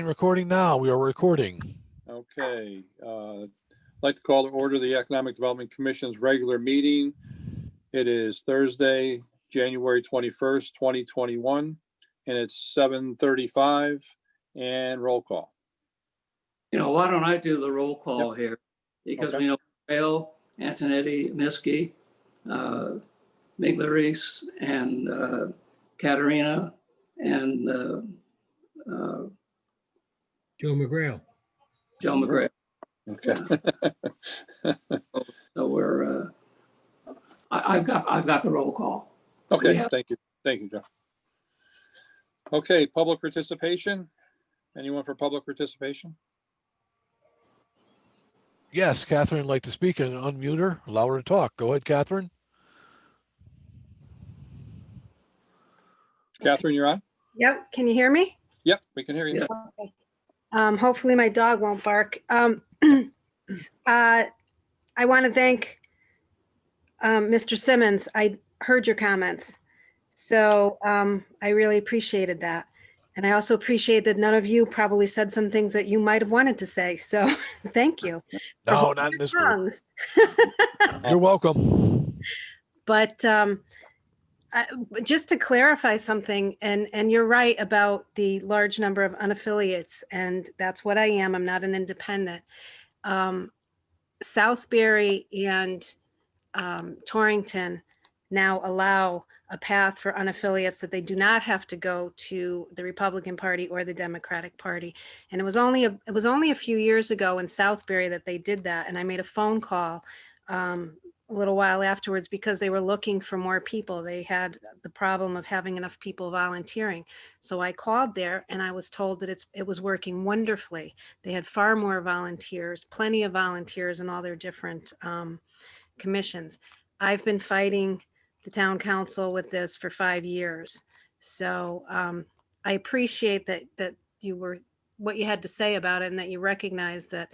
Recording now. We are recording. Okay. I'd like to call to order the Economic Development Commission's regular meeting. It is Thursday, January 21st, 2021, and it's 7:35 and roll call. Why don't I do the roll call here? Because Okay. we know Rail, Antonetti, Miskey, Migleris, and Katerina, and Joe McGrail. Joe McGrath. Okay. So we're, I've got the roll call. Okay, Yeah. thank you. Thank you, John. Okay, public participation. Anyone for public participation? Yes, Catherine would like to speak and unmute her. Allow her to talk. Go ahead, Catherine. Catherine, you're on? Yep, can you hear me? Yep, we can hear you. Yeah. Okay. Hopefully my dog won't bark. I want to thank Mr. Simmons. I heard your comments. So I really appreciated that. And I also appreciate that none of you probably said some things that you might have wanted to say. So thank you. No, not in this group. Tongues. You're welcome. But just to clarify something, and you're right about the large number of unaffiliates, and that's what I am. I'm not an independent. Southbury and Torrington now allow a path for unaffiliates that they do not have to go to the Republican Party or the Democratic Party. And it was only a few years ago in Southbury that they did that. And I made a phone call a little while afterwards because they were looking for more people. They had the problem of having enough people volunteering. So I called there and I was told that it was working wonderfully. They had far more volunteers, plenty of volunteers in all their different commissions. I've been fighting the town council with this for 5 years. So I appreciate that you were what you had to say about it and that you recognize that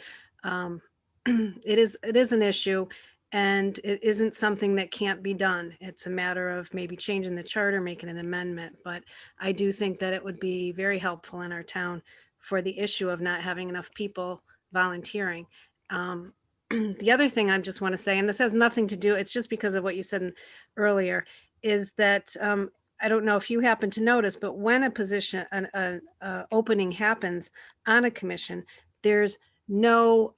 it is an issue and it isn't something that can't be done. It's a matter of maybe changing the charter, making an amendment. But I do think that it would be very helpful in our town for the issue of not having enough people volunteering. The other thing I just want to say, and this has nothing to do, it's just because of what you said earlier, is that I don't know if you happen to notice, but when a position, an opening happens on a commission, there's no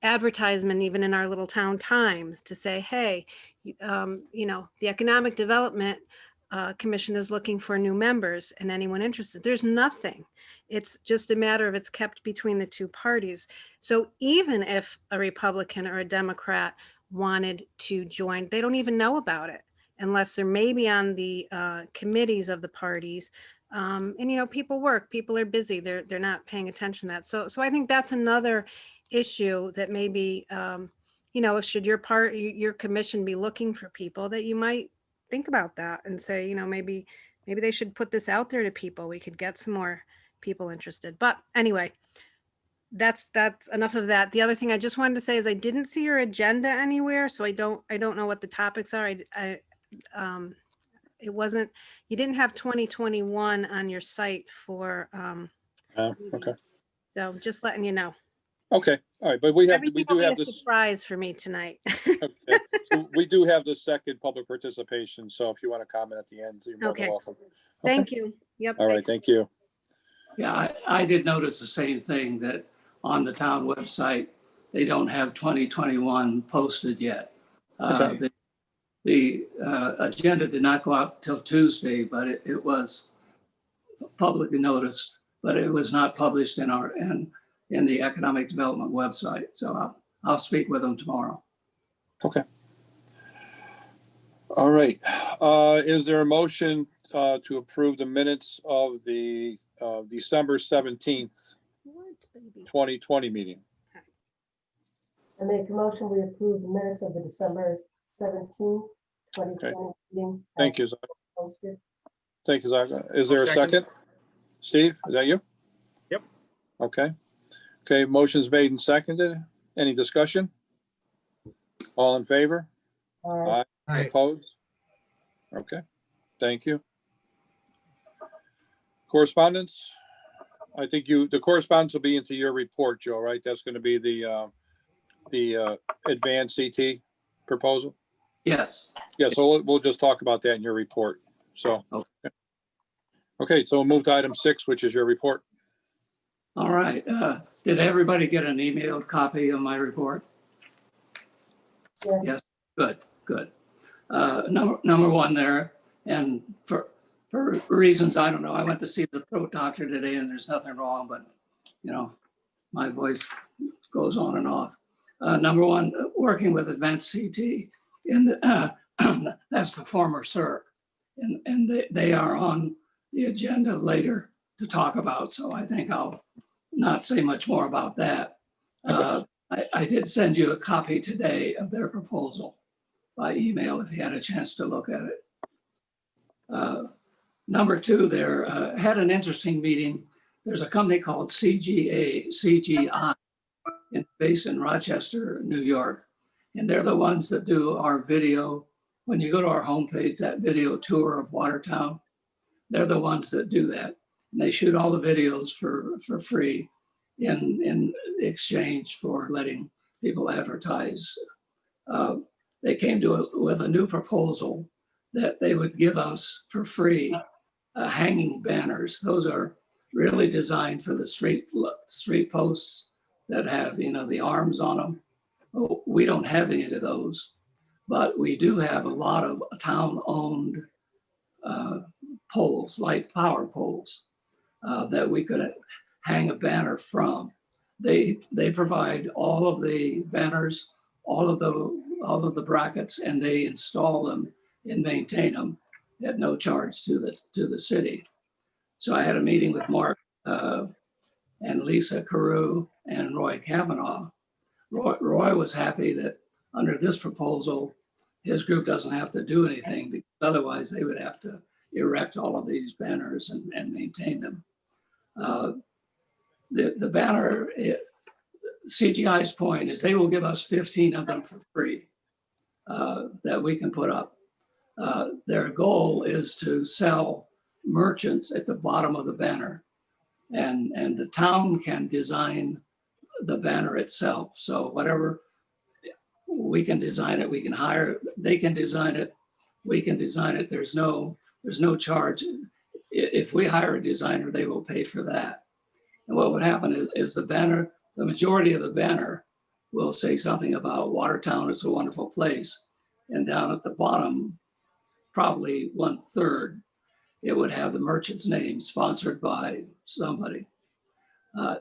advertisement even in our little town Times to say, hey, the Economic Development Commission is looking for new members and anyone interested. There's nothing. It's just a matter of it's kept between the two parties. So even if a Republican or a Democrat wanted to join, they don't even know about it unless they're maybe on the committees of the parties. And people work, people are busy. They're not paying attention to that. So I think that's another issue that maybe should your commission be looking for people, that you might think about that and say, maybe they should put this out there to people. We could get some more people interested. But anyway, that's enough of that. The other thing I just wanted to say is I didn't see your agenda anywhere, so I don't know what the topics are. It wasn't, you didn't have 2021 on your site for Okay. so just letting you know. Okay. All right. But we do Will be have a this. surprise for me tonight. Okay. So we do have the second public participation. So if you want to comment at the end, you're more than Okay. welcome. Thank you. Yep. All right. Thank you. Yeah, I did notice the same thing, that on the town website, they don't have 2021 posted yet. Okay. The agenda did not go out till Tuesday, but it was publicly noticed, but it was not published in the Economic Development website. So I'll speak with them tomorrow. Okay. All right. Is there a motion to approve the minutes of the December 17th, 2020 meeting? I make a motion, we approve the minutes of the December 17th, 2020 meeting. Thank you. Posted. Thank you, Zach. Is there a second? Steve, is that you? Yep. Okay. Okay, motion's made and seconded. Any discussion? All in favor? Aye. Aye. Opposed? Okay, thank you. Correspondence? I think the correspondence will be into your report, Joe, right? That's going to be the advanced CT proposal. Yes. Yeah, so we'll just talk about that in your report. So, Okay. okay, so we'll move to item 6, which is your report. All right. Did everybody get an emailed copy of my report? Yes, Yes. Good, good. Number one there, and for reasons I don't know, I went to see the throat doctor today and there's nothing wrong, but you know, my voice goes on and off. Number one, working with Advanced CT, and that's the former CERC, and they are on the agenda later to talk about. So I think I'll not say much more about that. I did send you a copy today of their proposal by email if you had a chance to look at it. Number two, there had an interesting meeting. There's a company called CGI based in Rochester, New York. And they're the ones that do our video. When you go to our homepage, that video tour of Watertown, they're the ones that do that. And they shoot all the videos for free in exchange for letting people advertise. They came with a new proposal that they would give us for free hanging banners. Those are really designed for the street posts that have, the arms on them. We don't have any of those, but we do have a lot of town-owned poles, light power poles, that we could hang a banner from. They provide all of the banners, all of the brackets, and they install them and maintain them at no charge to the city. So I had a meeting with Mark and Lisa Carew and Roy Kavanaugh. Roy was happy that under this proposal, his group doesn't have to do anything because otherwise they would have to erect all of these banners and maintain them. The banner, CGI's point is they will give us 15 of them for free that we can put up. Their goal is to sell merchants at the bottom of the banner, and the town can design the banner itself. So whatever, we can design it, we can hire, they can design it, we can design it. There's no charge. If we hire a designer, they will pay for that. And what would happen is the banner, the majority of the banner will say something about Watertown is a wonderful place. And down at the bottom, probably 1/3, it would have the merchant's name sponsored by somebody.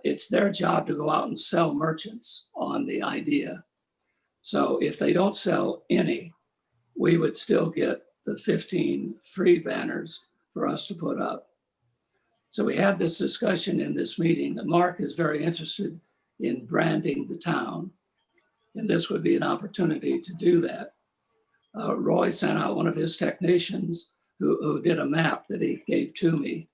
It's their job to go out and sell merchants on the idea. So if they don't sell any, we would still get the 15 free banners for us to put up. So we had this discussion in this meeting that Mark is very interested in branding the town. And this would be an opportunity to do that. Roy sent out one of his technicians who did a map that he gave to me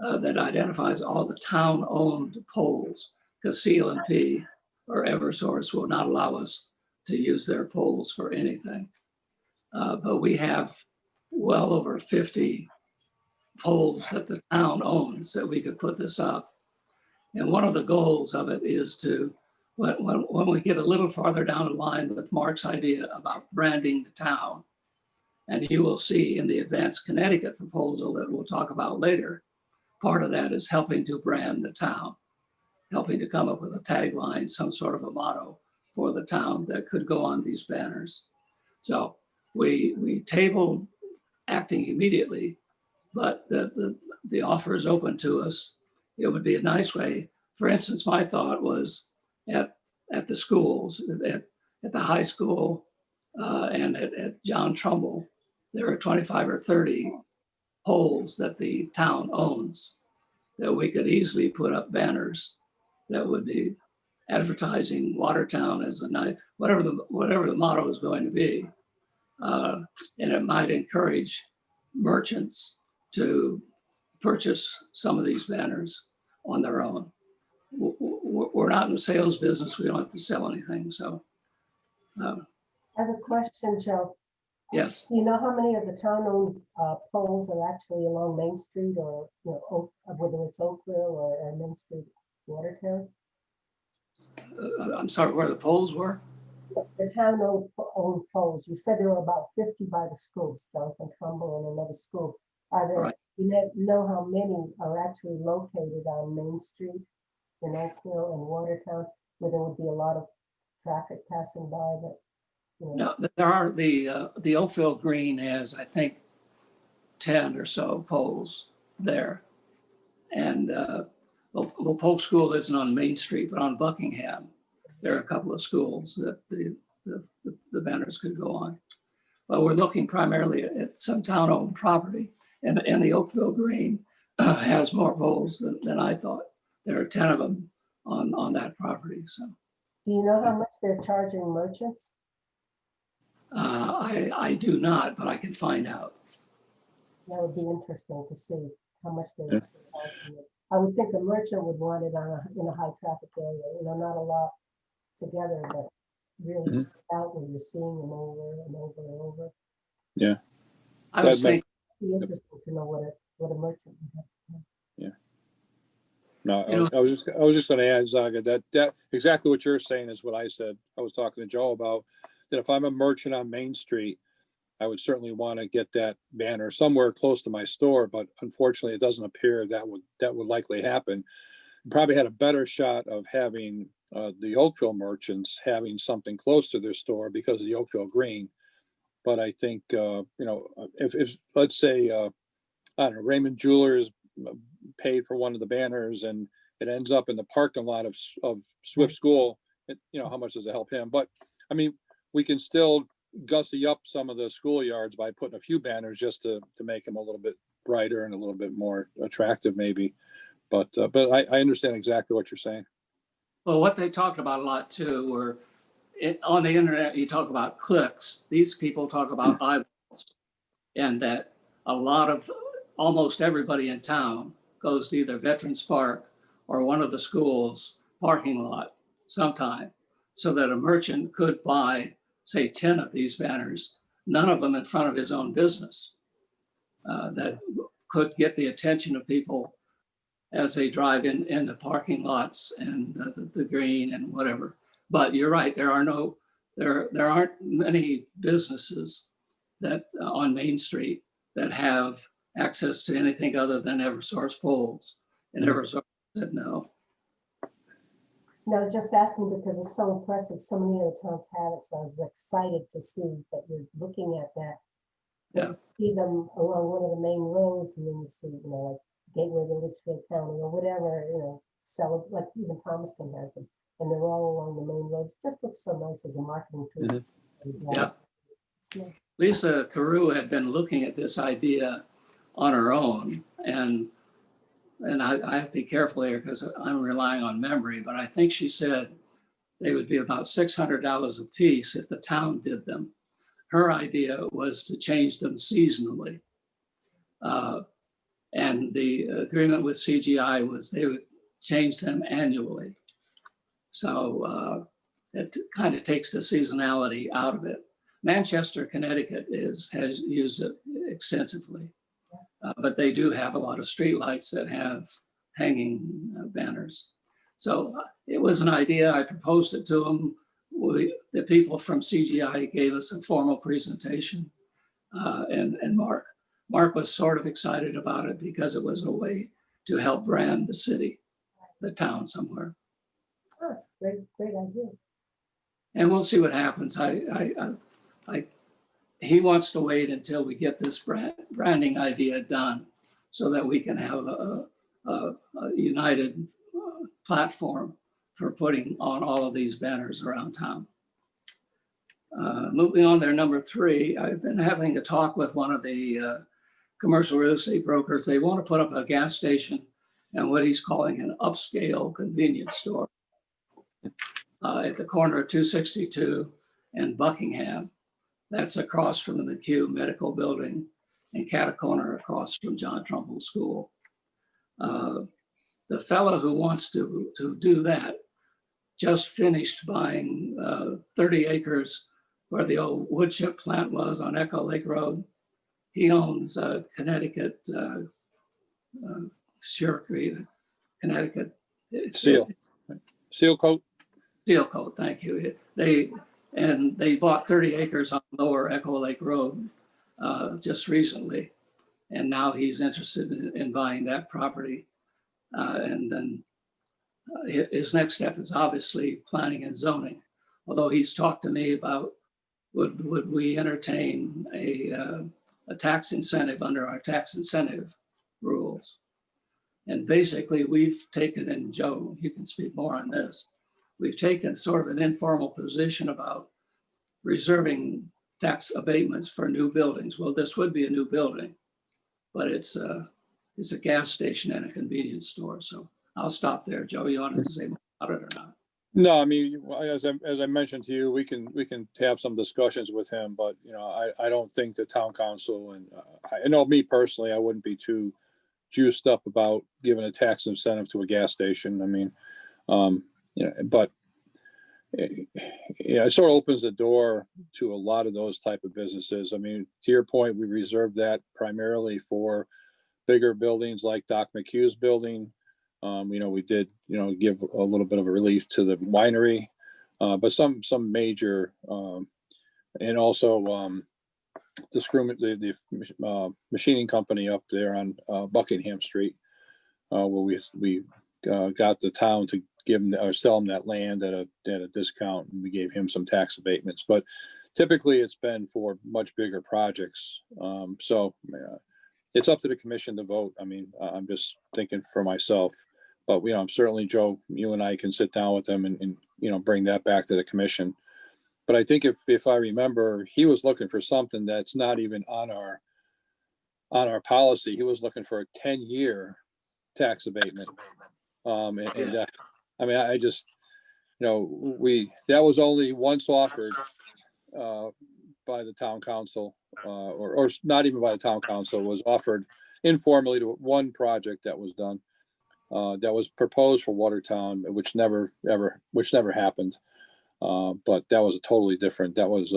that identifies all the town-owned poles, because CLNP or Eversource will not allow us to use their poles for anything. But we have well over 50 poles that the town owns that we could put this up. And one of the goals of it is to, when we get a little farther down the line with Mark's idea about branding the town, and you will see in the Advanced Connecticut proposal that we'll talk about later, part of that is helping to brand the town, helping to come up with a tagline, some sort of a motto for the town that could go on these banners. So we tabled acting immediately, but the offer is open to us. It would be a nice way. For instance, my thought was at the schools, at the high school and at John Trumbull, there are 25 or 30 poles that the town owns that we could easily put up banners that would be advertising Watertown as a nice, whatever the motto is going to be. And it might encourage merchants to purchase some of these banners on their own. We're not in the sales business. We don't have to sell anything. So I have a question, Joe. Yes. Do you know how many of the town-owned poles are actually along Main Street or, whether it's Oakville or Main Street, Watertown? I'm sorry, where the polls were? The town-owned poles, you said there were about 50 by the schools, Duncan, Trumbull, and another school. Are there, Right. you know how many are actually located on Main Street in Oakville and Watertown, where there would be a lot of traffic passing by that, No, there are, the Oakville Green has, I think, 10 or so poles there. And well, Polk School isn't on Main Street, but on Buckingham, there are a couple of schools that the banners could go on. But we're looking primarily at some town-owned property, and the Oakville Green has more poles than I thought. There are 10 of them on that property, so. Do you know how much they're charging merchants? I do not, but I can find out. That would be interesting to see how much they're Yeah. charging it. I would think a merchant would want it in a high traffic area, not a lot together, but really Mhm. stick out when you're seeing them over and over and over. I was That thinking, It'd be interesting to know what a merchant would have. No, You know- I was just gonna add, Zaga, that exactly what you're saying is what I said. I was talking to Joe about, that if I'm a merchant on Main Street, I would certainly want to get that banner somewhere close to my store, but unfortunately, it doesn't appear that would likely happen. Probably had a better shot of having the Oakville merchants having something close to their store because of the Oakville Green. But I think, if let's say, I don't know, Raymond Jewelers paid for one of the banners and it ends up in the parking lot of Swift School, how much does it help him? But I mean, we can still gussy up some of the schoolyards by putting a few banners just to make them a little bit brighter and a little bit more attractive maybe. But I understand exactly what you're saying. well, what they talked about a lot too were, on the internet, you talk about clicks. These people talk about eyeballs. And that almost everybody in town goes to either Veterans Park or one of the schools' parking lot sometime, so that a merchant could buy, say, 10 of these banners, none of them in front of his own business, that could get the attention of people as they drive in the parking lots and the green and whatever. But you're right, there aren't many businesses that on Main Street that have access to anything other than Eversource poles. And Eversource said no. No, just asking because it's so impressive. So many other towns have it, so I'm excited to see that you're looking at that. Yeah. See them along one of the main roads, and then you see, like Gateway to Litchfield County or whatever, like even Thomaston has them, and they're all along the main roads. Just looks so nice as a marketing tool. Mhm. And, Yeah. yeah. Lisa Carew had been looking at this idea on her own, and I have to be careful here because I'm relying on memory, but I think she said they would be about $600 a piece if the town did them. Her idea was to change them seasonally. And the agreement with CGI was they would change them annually. So it kind of takes the seasonality out of it. Manchester, Connecticut has used it extensively, but they do have a lot of streetlights that have hanging banners. So it was an idea. I proposed it to them. The people from CGI gave us a formal presentation, and Mark was sort of excited about it because it was a way to help brand the city, the town somewhere. Oh, great idea. And we'll see what happens. He wants to wait until we get this branding idea done so that we can have a united platform for putting on all of these banners around town. Moving on there, number 3, I've been having a talk with one of the commercial real estate brokers. They want to put up a gas station and what he's calling an upscale convenience store at the corner of 262 and Buckingham. That's across from the McHugh Medical Building and Catacorner across from John Trumbull School. The fellow who wants to do that just finished buying 30 acres where the old wood chip plant was on Echo Lake Road. He owns Connecticut, Sherry, Connecticut. Seal coat. Seal Coat, thank you. They bought 30 acres on Lower Echo Lake Road just recently. And now he's interested in buying that property. And then his next step is obviously planning and zoning. Although he's talked to me about would we entertain a tax incentive under our tax incentive rules. And basically we've taken, and Joe, you can speak more on this, we've taken sort of an informal position about reserving tax abatements for new buildings. Well, this would be a new building, but it's a gas station and a convenience store. So I'll stop there. Joe, you want to say more about it or not? No, I mean, as I mentioned to you, we can have some discussions with him, but you know, I don't think the town council, and I know me personally, I wouldn't be too juiced up about giving a tax incentive to a gas station. I mean, you know, but yeah, it sort of opens the door to a lot of those type of businesses. I mean, to your point, we reserve that primarily for bigger buildings like Doc McHugh's building. You know, we did, you know, give a little bit of a relief to the winery, but some major, and also the machining company up there on Buckingham Street, where we got the town to give him or sell him that land at a discount, and we gave him some tax abatements. But typically, it's been for much bigger projects. So it's up to the commission to vote. I mean, I'm just thinking for myself. But, you know, I'm certainly, Joe, you and I can sit down with them and, you know, bring that back to the commission. But I think if I remember, he was looking for something that's not even on our policy. He was looking for a 10-year tax abatement. I mean, I just, you know, that was only once offered by the town council, or not even by the town council, was offered informally to one project that was done. That was proposed for Watertown, which never happened. But that was a totally different, that was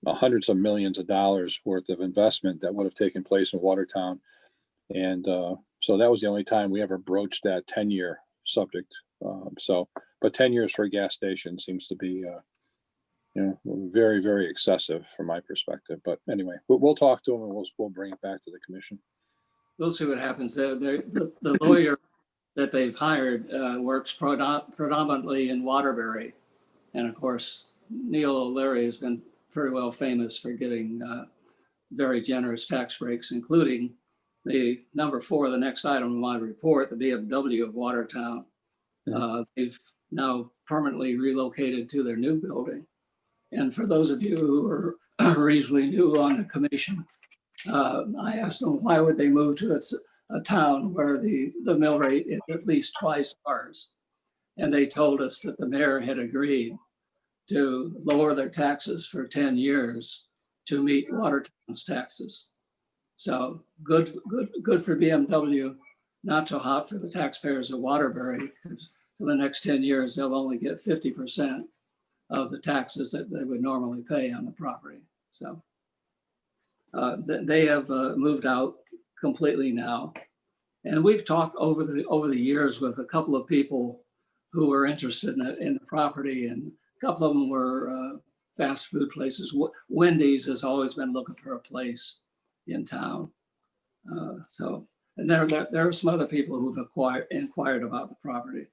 hundreds of millions of dollars worth of investment that would have taken place in Watertown. And so that was the only time we ever broached that 10-year subject. But 10 years for a gas station seems to be, you know, very, very excessive from my perspective. But anyway, we'll talk to them and we'll bring it back to the commission. We'll see what happens. The lawyer that they've hired works predominantly in Waterbury. And of course, Neil O'Leary has been very well famous for giving very generous tax breaks, including the number 4, the next item in my report, the BMW of Watertown. They've now permanently relocated to their new building. And for those of you who are reasonably new on the commission, I asked them why would they move to a town where the mill rate is at least twice ours. And they told us that the mayor had agreed to lower their taxes for 10 years to meet Watertown's taxes. So good for BMW, not so hot for the taxpayers of Waterbury, because for the next 10 years, they'll only get 50% of the taxes that they would normally pay on the property. So they have moved out completely now. And we've talked over the years with a couple of people who were interested in the property, and a couple of them were fast food places. Wendy's has always been looking for a place in town. And there are some other people who've inquired about the property.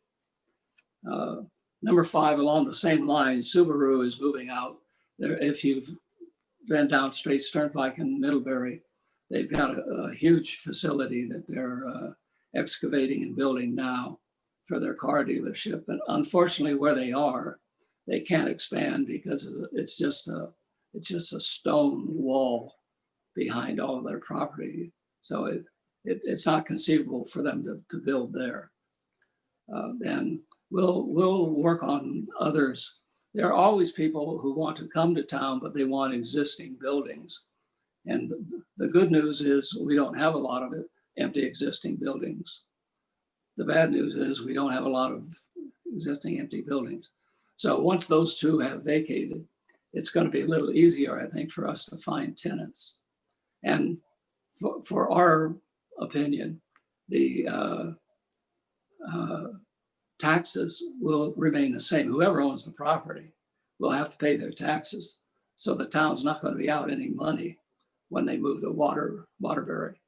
Number 5, along the same line, Subaru is moving out. If you've been down Straight Turnpike in Middlebury, they've got a huge facility that they're excavating and building now for their car dealership. And unfortunately, where they are, they can't expand because it's just a stone wall behind all of their property. So it's not conceivable for them to build there. And we'll work on others. There are always people who want to come to town, but they want existing buildings. And the good news is we don't have a lot of empty existing buildings. The bad news is we don't have a lot of existing empty buildings. So once those two have vacated it's going to be a little easier, I think, for us to find tenants. And for our opinion, the taxes will remain the same. Whoever owns the property will have to pay their taxes. So the town's not going to be out any money when they move to Waterbury.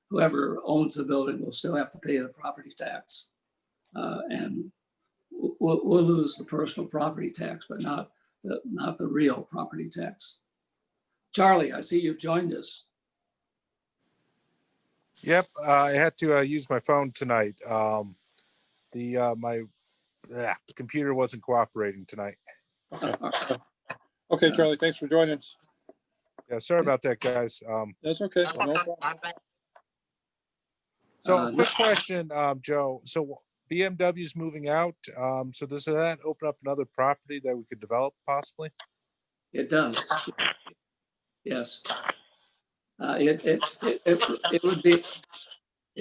Whoever owns the building will still have to pay the property tax. And we'll lose the personal property tax, but not the real property tax. Charlie, I see you've joined us. Yep, I had to use my phone tonight. My computer wasn't cooperating tonight. Okay, Charlie, thanks for joining us. Yeah, sorry about that, guys. That's okay. No problem. So quick question, Joe. So BMW's moving out. So does that open up another property that we could develop possibly? It does. Yes. It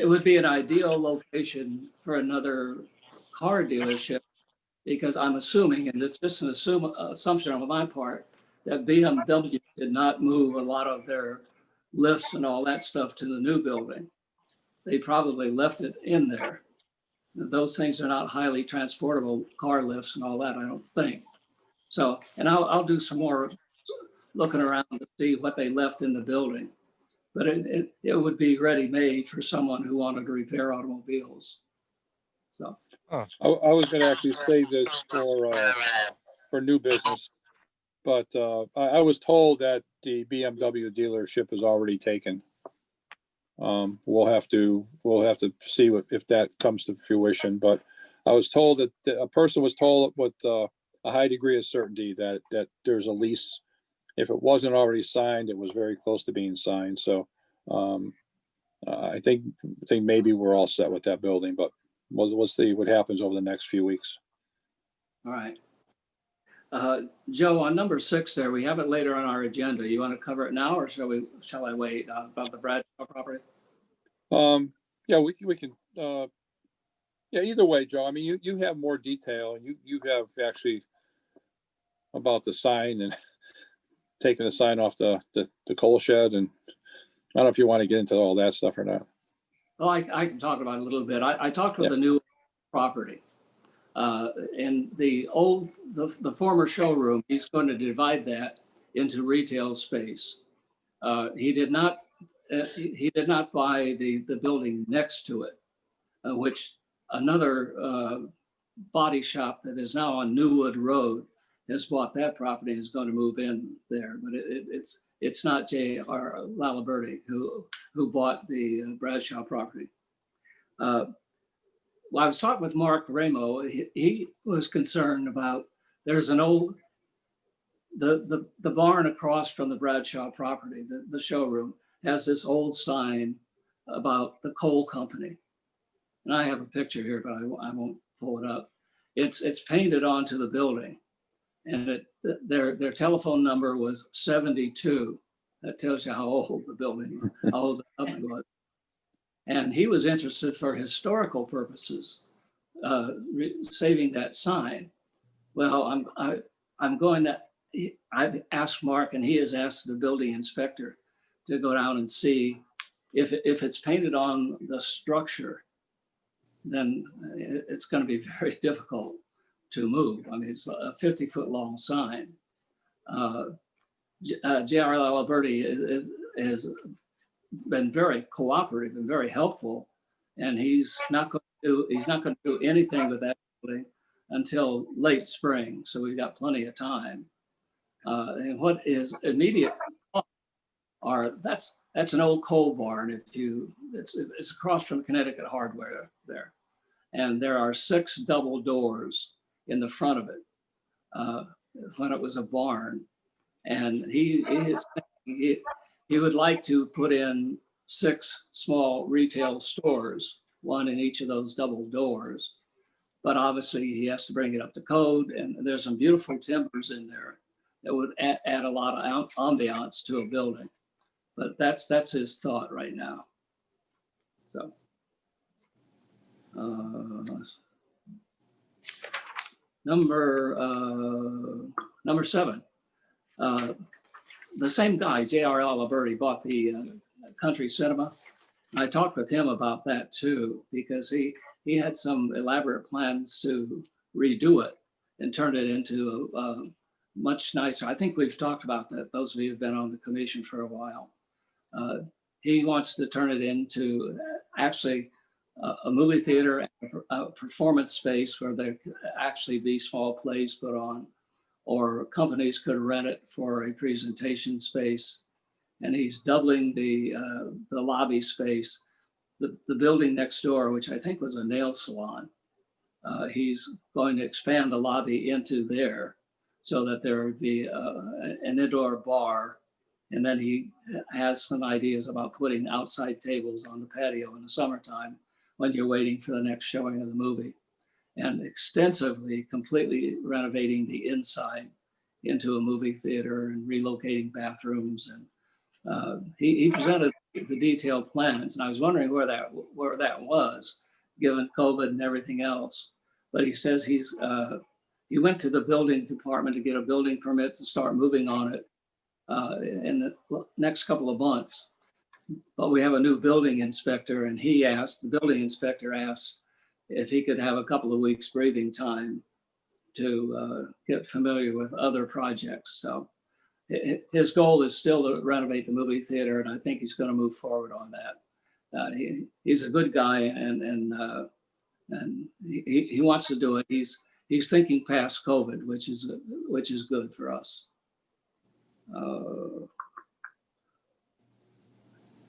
would be an ideal location for another car dealership, because I'm assuming, and it's just an assumption on my part, that BMW did not move a lot of their lifts and all that stuff to the new building. They probably left it in there. Those things are not highly transportable car lifts and all that, I don't think. So, and I'll do some more looking around to see what they left in the building. But it would be ready-made for someone who wanted to repair automobiles. So, I was going to actually say this for new business, but I was told that the BMW dealership is already taken. We'll have to see if that comes to fruition. But I was told that a person was told with a high degree of certainty that there's a lease. If it wasn't already signed, it was very close to being signed. So I think maybe we're all set with that building, but we'll see what happens over the next few weeks. all right. Joe, on number 6 there, we have it later on our agenda. You want to cover it now, or shall I wait about the Bradshaw property? Yeah, we can, yeah, either way, Joe. I mean, you have more detail. You have actually about the sign and taking the sign off the coal shed. And I don't know if you want to get into all that stuff or not. Well, I can talk about it a little bit. I talked with the new property. And the former showroom, he's going to divide that into retail space. He did not buy the building next to it, which another body shop that is now on Newwood Road has bought that property and is going to move in there. But it's not J.R. Laliberti who bought the Bradshaw property. Well, I was talking with Mark Ramo. He was concerned about, there's an old, the barn across from the Bradshaw property, the showroom, has this old sign about the coal company. And I have a picture here, but I won't pull it up. It's painted onto the building, and their telephone number was 72. That tells you how old how old the company was. And he was interested for historical purposes, saving that sign. Well, I've asked Mark, and he has asked the building inspector to go down and see if it's painted on the structure, then it's going to be very difficult to move. I mean, it's a 50-foot long sign. J.R. Laliberti has been very cooperative and very helpful, and he's not going to do anything with that building until late spring. So we've got plenty of time. And what is immediate that's an old coal barn. It's across from Connecticut Hardware there, and there are 6 double doors in the front of it when it was a barn. And he would like to put in 6 small retail stores, one in each of those double doors. But obviously he has to bring it up to code, and there's some beautiful timbers in there that would add a lot of ambiance to a building. But that's his thought right now. So. Number 7. The same guy, J.R. Aliberti, bought the Country Cinema. I talked with him about that too, because he had some elaborate plans to redo it and turn it into a much nicer. I think we've talked about that, those of you who've been on the commission for a while. He wants to turn it into actually a movie theater, a performance space where there could actually be small plays put on, or companies could rent it for a presentation space. And he's doubling the lobby space. The building next door, which I think was a nail salon, he's going to expand the lobby into there so that there would be an indoor bar. And then he has some ideas about putting outside tables on the patio in the summertime when you're waiting for the next showing of the movie, and extensively, completely renovating the inside into a movie theater and relocating bathrooms. And he presented the detailed plans, and I was wondering where that was, given COVID and everything else. But he says he went to the building department to get a building permit to start moving on it in the next couple of months. But we have a new building inspector, and the building inspector asked if he could have a couple of weeks breathing time to get familiar with other projects. So his goal is still to renovate the movie theater, and I think he's going to move forward on that. He's a good guy, and he wants to do it. He's thinking past COVID, which is good for us.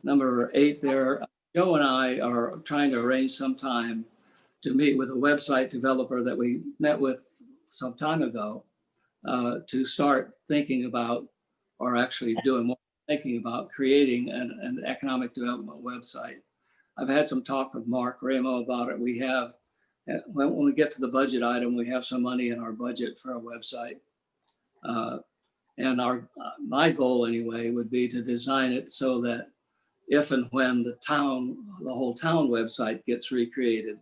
Number 8 there, Joe and I are trying to arrange some time to meet with a website developer that we met with some time ago to start thinking about, or actually doing more thinking about, creating an economic development website. I've had some talk with Mark Ramo about it. We have, when we get to the budget item, we have some money in our budget for a website. And my goal anyway would be to design it so that if and when the whole town website gets recreated,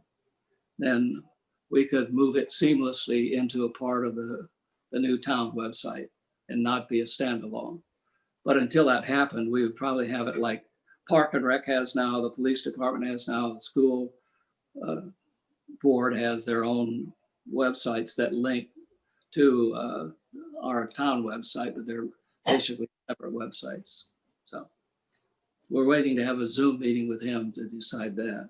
then we could move it seamlessly into a part of the new town website and not be a standalone. But until that happened, we would probably have it like Park and Rec has now, the police department has now, the school board has their own websites that link to our town website, but they're basically separate websites. So we're waiting to have a Zoom meeting with him to decide that.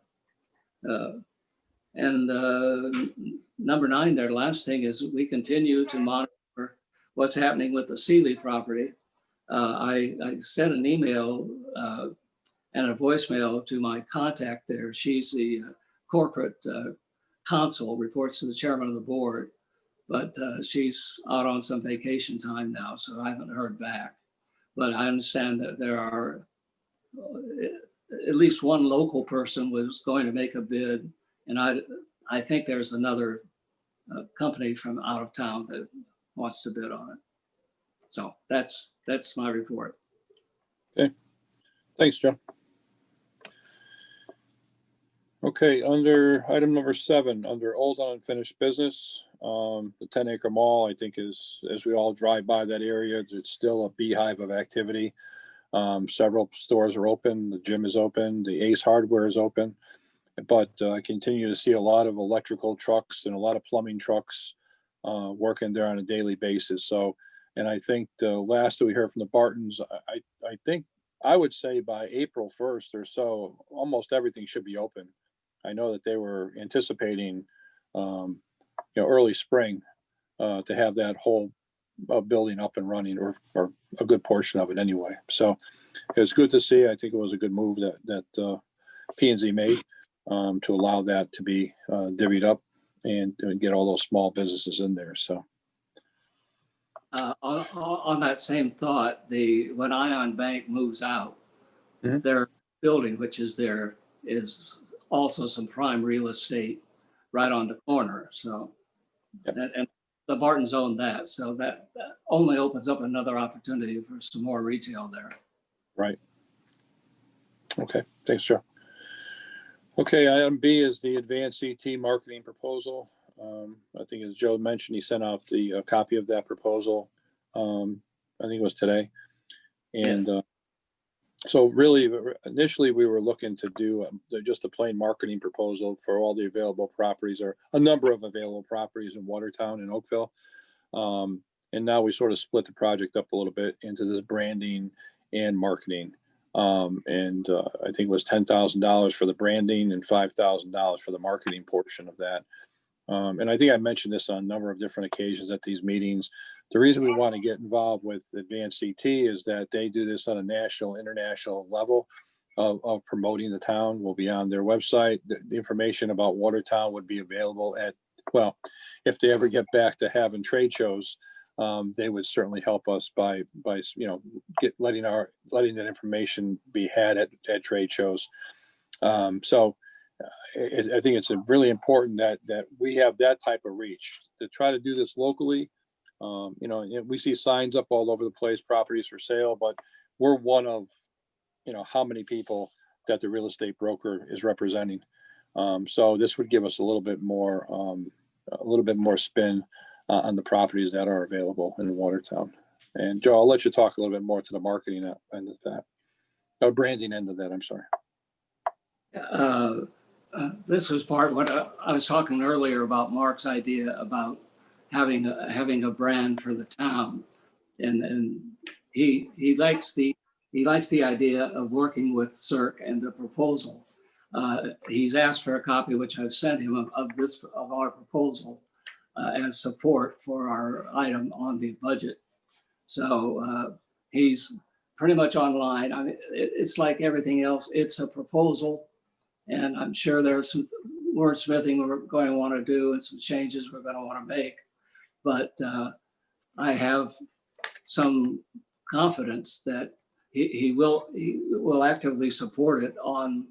Number 9, their last thing is we continue to monitor what's happening with the Sealy property. I sent an email and a voicemail to my contact there. She's the corporate counsel, reports to the chairman of the board, but she's out on some vacation time now, so I haven't heard back. But I understand that there are at least one local person was going to make a bid, and I think there's another company from out of town that wants to bid on it. So that's my report. Okay, thanks, Joe. Okay, under item number 7, under old unfinished business, the 10-acre mall, I think is, as we all drive by that area, it's still a beehive of activity. Several stores are open, the gym is open, the Ace Hardware is open, but I continue to see a lot of electrical trucks and a lot of plumbing trucks working there on a daily basis. So, and I think the last that we heard from the Bartons, I think I would say by April 1st or so, almost everything should be open. I know that they were anticipating, early spring to have that whole building up and running, or a good portion of it anyway. So it was good to see. I think it was a good move that P&Z made to allow that to be divvied up and get all those small businesses in there. So on that same thought, when Ion Bank moves out, Mhm. their building, which is there, is also some prime real estate right on the corner. So, Yep. and the Bartons own that. So that only opens up another opportunity for some more retail there. Right. Okay, thanks, Joe. Okay, item B is the advanced CT marketing proposal. I think as Joe mentioned, he sent out the copy of that proposal. I think it was today. And so really, initially, we were looking to do just a plain marketing proposal for all the available properties, or a number of available properties in Watertown and Oakville. And now we sort of split the project up a little bit into the branding and marketing. I think it was $10,000 for the branding and $5,000 for the marketing portion of that. And I think I mentioned this on a number of different occasions at these meetings. The reason we want to get involved with Advanced CT is that they do this on a national, international level of promoting the town. Will be on their website. The information about Watertown would be available at, well, if they ever get back to having trade shows, they would certainly help us by letting that information be had at trade shows. I think it's really important that we have that type of reach to try to do this locally. We see signs up all over the place, properties for sale, but we're one of, how many people that the real estate broker is representing. So this would give us a little bit more spin on the properties that are available in Watertown. And Joe, I'll let you talk a little bit more to the marketing end of that, or branding end of that. I'm sorry. This was part of what I was talking earlier about Mark's idea about having a brand for the town, and he likes the idea of working with CERC and the proposal. He's asked for a copy, which I've sent him of our proposal as support for our item on the budget. So he's pretty much online. I mean, it's like everything else. It's a proposal. And I'm sure there's some wordsmithing we're going to want to do and some changes we're going to want to make. But I have some confidence that he will actively support it on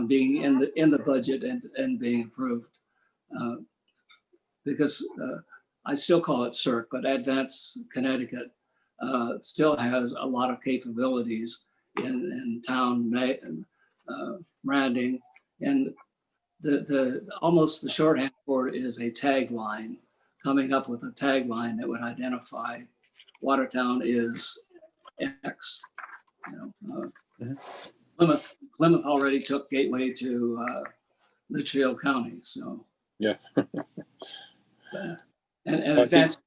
being in the budget and being approved. Because I still call it CERC, but Advance Connecticut still has a lot of capabilities in town branding, and the almost the shorthand for it is a tagline. Coming up with a tagline that would identify Watertown is X. Plymouth already took Gateway to Litchfield County, so Yeah. and Advanced.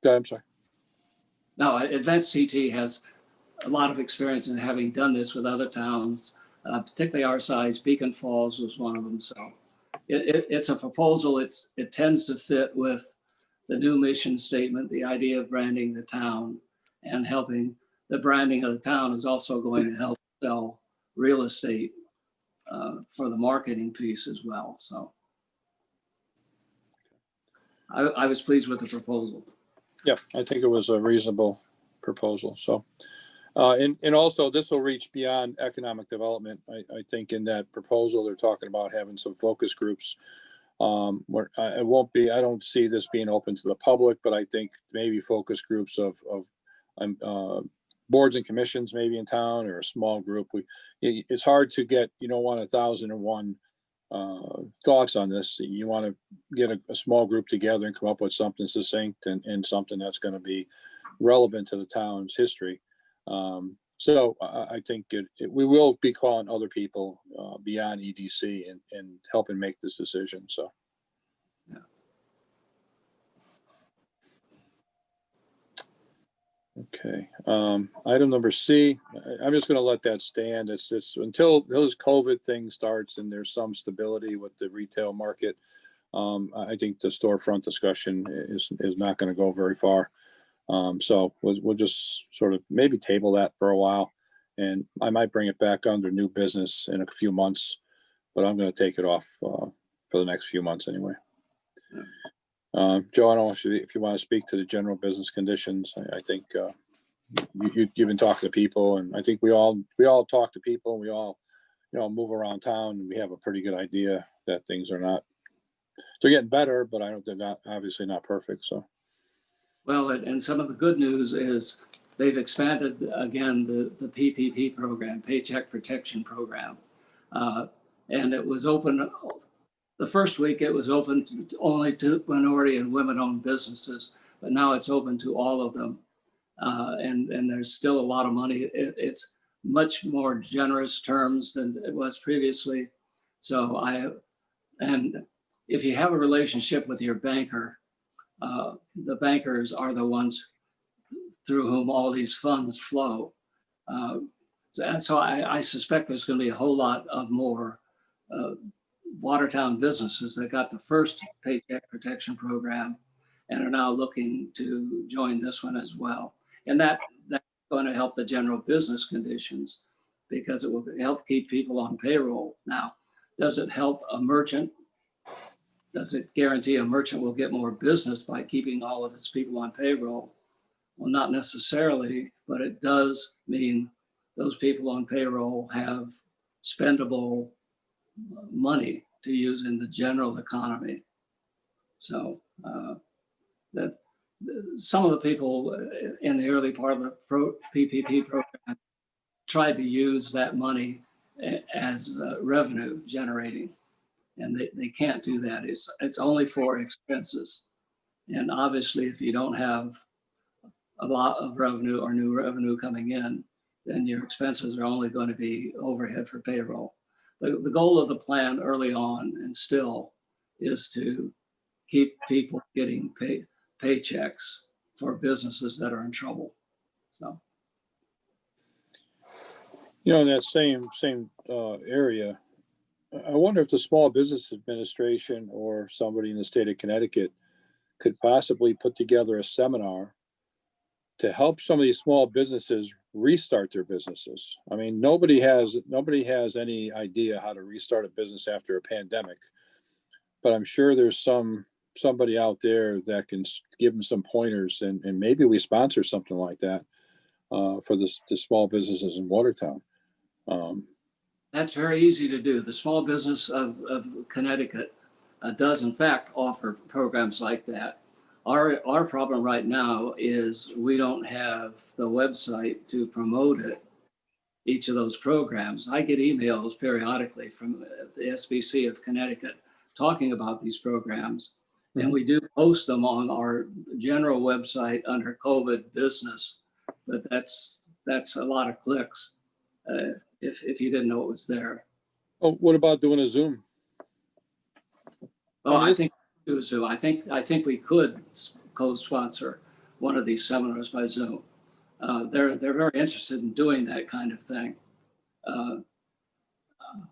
I'm sorry. No, Advanced CT has a lot of experience in having done this with other towns, particularly our size. Beacon Falls was one of them. So it's a proposal. It tends to fit with the new mission statement, the idea of branding the town, and helping the branding of the town is also going to help sell real estate for the marketing piece as well. So I was pleased with the proposal. Yeah, I think it was a reasonable proposal. So, and also this will reach beyond economic development. I think in that proposal, they're talking about having some focus groups. Where it won't be, I don't see this being open to the public, but I think maybe focus groups of boards and commissions maybe in town, or a small group. It's hard to get, you don't want 1,001 thoughts on this. You want to get a small group together and come up with something succinct and something that's going to be relevant to the town's history. So I think we will be calling other people beyond EDC and helping make this decision. So. Yeah. Okay. Item number C, I'm just going to let that stand. It's until this COVID thing starts and there's some stability with the retail market. I think the storefront discussion is not going to go very far. So we'll just sort of maybe table that for a while, and I might bring it back under new business in a few months, but I'm going to take it off for the next few months anyway. Joe, I don't want you if you want to speak to the general business conditions. I think you've been talking to people, and I think we all talk to people, and we all move around town, and we have a pretty good idea that things are they're getting better, but they're not obviously not perfect. So. Well, and some of the good news is they've expanded again the PPP program, Paycheck Protection Program, and it was open. The first week it was open only to minority and women-owned businesses, but now it's open to all of them. And there's still a lot of money. It's much more generous terms than it was previously. So and if you have a relationship with your banker, the bankers are the ones through whom all these funds flow. So I suspect there's going to be a whole lot of more Watertown businesses that got the first Paycheck Protection Program and are now looking to join this one as well. And that's going to help the general business conditions because it will help keep people on payroll. Now, does it help a merchant? Does it guarantee a merchant will get more business by keeping all of its people on payroll? Well, not necessarily, but it does mean those people on payroll have spendable money to use in the general economy. So that some of the people in the early part of the PPP program tried to use that money as revenue generating, and they can't do that. It's only for expenses. And obviously, if you don't have a lot of revenue or new revenue coming in, then your expenses are only going to be overhead for payroll. The goal of the plan early on and still is to keep people getting paychecks for businesses that are in trouble. So, In that same area, I wonder if the Small Business Administration or somebody in the state of Connecticut could possibly put together a seminar to help some of these small businesses restart their businesses. I mean, nobody has any idea how to restart a business after a pandemic, but I'm sure there's somebody out there that can give them some pointers, and maybe we sponsor something like that for the small businesses in Watertown. that's very easy to do. The Small Business of Connecticut does in fact offer programs like that. Our problem right now is we don't have the website to promote it, each of those programs. I get emails periodically from the SBC of Connecticut talking about these programs. And we do post them on our general website under COVID business, but that's a lot of clicks if you didn't know it was there. Oh, what about doing a Zoom? Oh, I think Zoom. I think we could co-sponsor one of these seminars by Zoom. They're very interested in doing that kind of thing.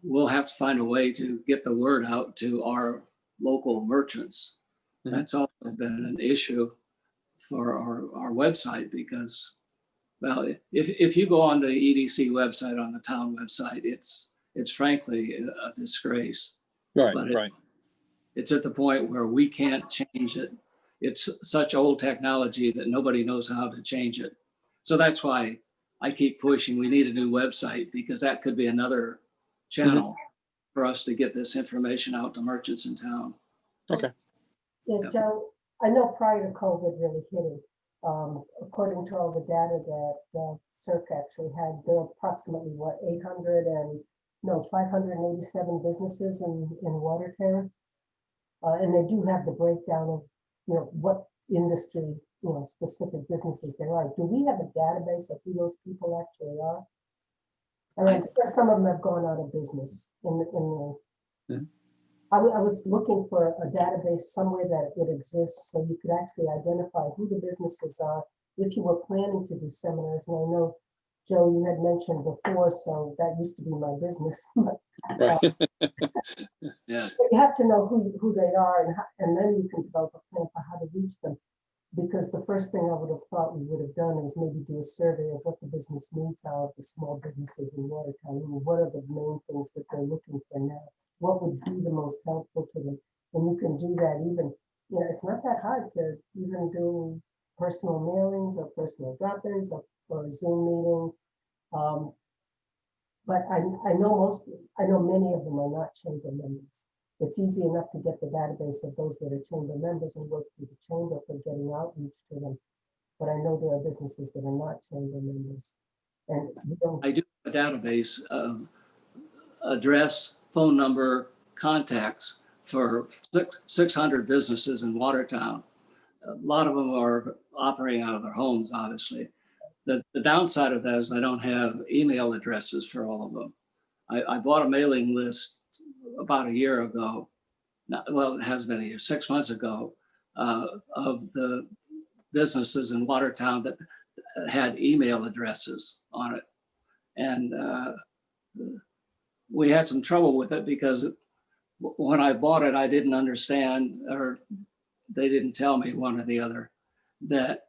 We'll have to find a way to get the word out to our local merchants. Mhm. That's also been an issue for our website because, well, if you go on the EDC website, on the town website, it's frankly a disgrace. Right, But right. It's at the point where we can't change it. It's such old technology that nobody knows how to change it. So that's why I keep pushing. We need a new website because that could be another channel for us to get this information out to merchants in town. Okay. Yeah, Yeah. Joe, I know prior to COVID really hitting, according to all the data that CERC actually had, there are approximately 587 businesses in Watertown. And they do have the breakdown of, what industry, specific businesses there are. Do we have a database of who those people actually are? I mean, some of them have gone out of business I was looking for a database somewhere that would exist so you could actually identify who the businesses are if you were planning to do seminars. And I know, Joe, you had mentioned before, so that used to be my business. Right. Yeah. But you have to know who they are, and then you can develop a plan for how to reach them. Because the first thing I would have thought we would have done is maybe do a survey of what the business needs are of the small businesses in Watertown. I mean, what are the main things that they're looking for now? What would be the most helpful to them? And you can do that even, it's not that hard to even do personal mailings or personal drop-ins or a Zoom meeting. But I know many of them are not chamber members. It's easy enough to get the database of those that are chamber members and work through the chamber for getting outreach to them. But I know there are businesses that are not chamber members. And we don't. I do have a database of address, phone number, contacts for 600 businesses in Watertown. A lot of them are operating out of their homes, obviously. The downside of that is I don't have email addresses for all of them. I bought a mailing list about a year ago. Well, it has been a year, 6 months ago, of the businesses in Watertown that had email addresses on it. And we had some trouble with it because when I bought it, I didn't understand, or they didn't tell me, one or the other, that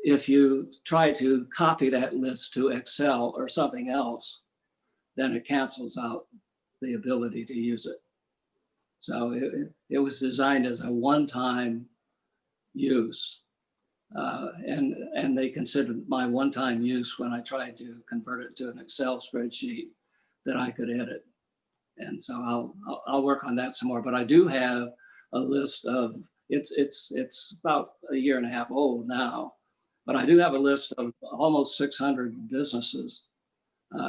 if you try to copy that list to Excel or something else, then it cancels out the ability to use it. So it was designed as a one-time use. And they considered my one-time use when I tried to convert it to an Excel spreadsheet that I could edit. And so I'll work on that some more. But I do have a list of, it's about a year and a half old now, but I do have a list of almost 600 businesses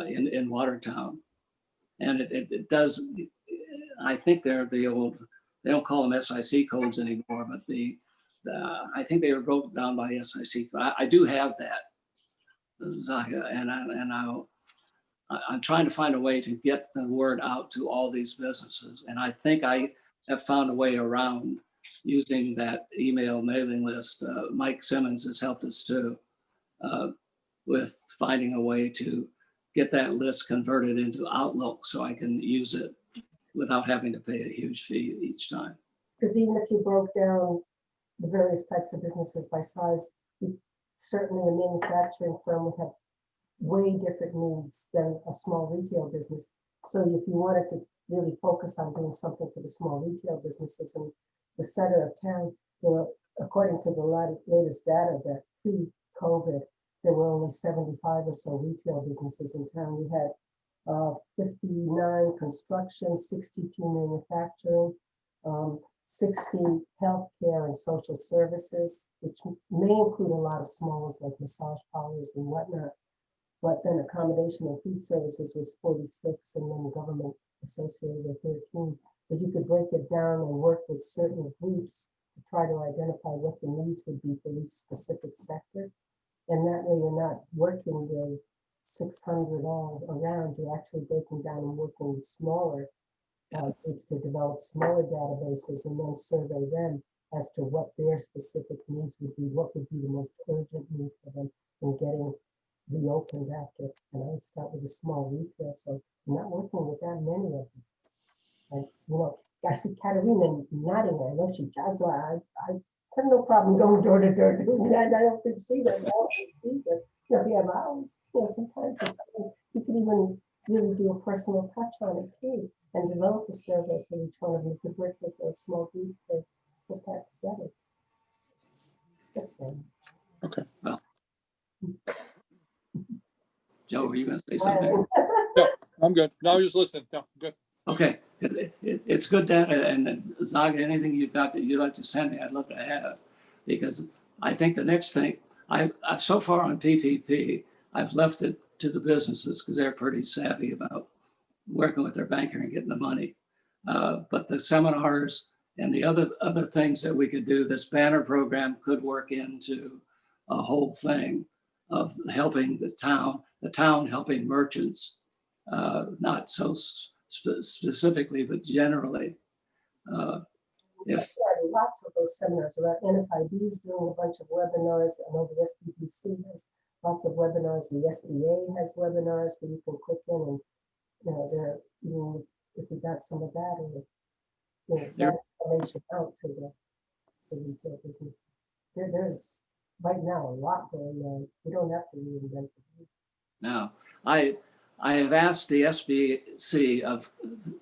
in Watertown. And it does, I think they're the old, they don't call them SIC codes anymore, but I think they were broken down by SIC. I do have that, Zaga, and I'm trying to find a way to get the word out to all these businesses. And I think I have found a way around using that email mailing list. Mike Simmons has helped us too, with finding a way to get that list converted into Outlook so I can use it without having to pay a huge fee each time. Because even if you broke down the various types of businesses by size, certainly a manufacturing firm would have way different needs than a small retail business. So if you wanted to really focus on doing something for the small retail businesses in the center of town, according to the latest data, that pre-COVID, there were only 75 or so retail businesses in town. We had 59 construction, 62 manufacturing, 60 healthcare and social services, which may include a lot of small ones like massage parlors and whatnot. But then accommodation and food services was 46, and then government associated with 13. But you could break it down and work with certain groups to try to identify what the needs would be for each specific sector. And that way you're not working with 600 all around, you're actually breaking down and working with smaller groups to develop smaller databases and then survey them as to what their specific needs would be, what would be the most urgent need for them in getting reopened after. And I would start with a small retail, so I'm not working with that many of them. And I see Katerina nodding. I know she jogs. I have no problem going door to door doing that. I don't think she does. If you have hours, sometimes you can even really do a personal touch on it too, and develop a survey for each one of them. You could work with a small group to put that together. Just saying. Okay. Well, Joe, were you going to say something? I'm good. No, I was just listening. No, good. Okay, it's good data, and Zaga, anything you've got that you'd like to send me, I'd love to have, because I think the next thing, I've so far on PPP, I've left it to the businesses because they're pretty savvy about working with their banker and getting the money. But the seminars and the other things that we could do, this banner program could work into a whole thing of helping the town helping merchants, not so specifically, but generally. Lots of those seminars about NFIB's doing a bunch of webinars. I know the SBDC has lots of webinars. The SBA has webinars where you can click in and they're if we got some of that and that information out to the retail business. There's right now a lot going on. We don't have to reinvent the wheel. Now, I have asked the SBC of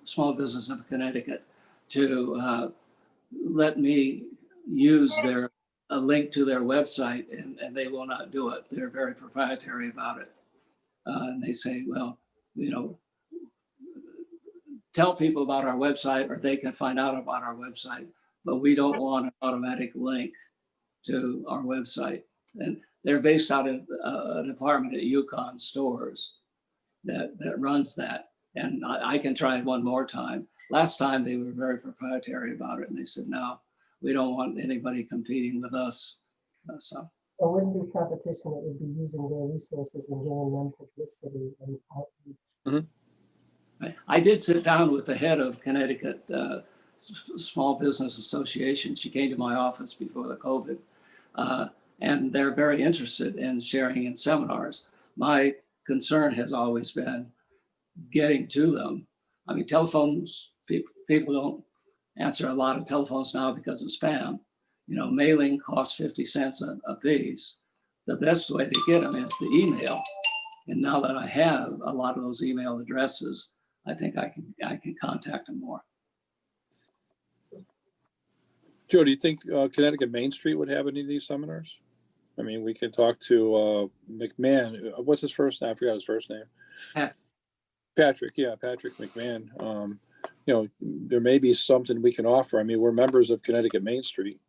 Small Business of Connecticut to let me use a link to their website, and they will not do it. They're very proprietary about it. And they say, well, tell people about our website, or they can find out about our website, but we don't want an automatic link to our website. And they're based out of a department at Yukon Stores that runs that. And I can try one more time. Last time they were very proprietary about it, and they said, no, we don't want anybody competing with us. So It wouldn't be competition, it would be using their resources and giving them publicity and outreach. I did sit down with the head of Connecticut Small Business Association. She came to my office before the COVID, and they're very interested in sharing in seminars. My concern has always been getting to them. I mean, telephones, people don't answer a lot of telephones now because of spam. You know, mailing costs 50 cents a piece. The best way to get them is the email. And now that I have a lot of those email addresses, I think I can contact them more. Joe, do you think Connecticut Main Street would have any of these seminars? I mean, we could talk to McMahon. What's his first name? I forgot his first name. Patrick, yeah, Patrick McMahon. You know, there may be something we can offer. I mean, we're members of Connecticut Main Street.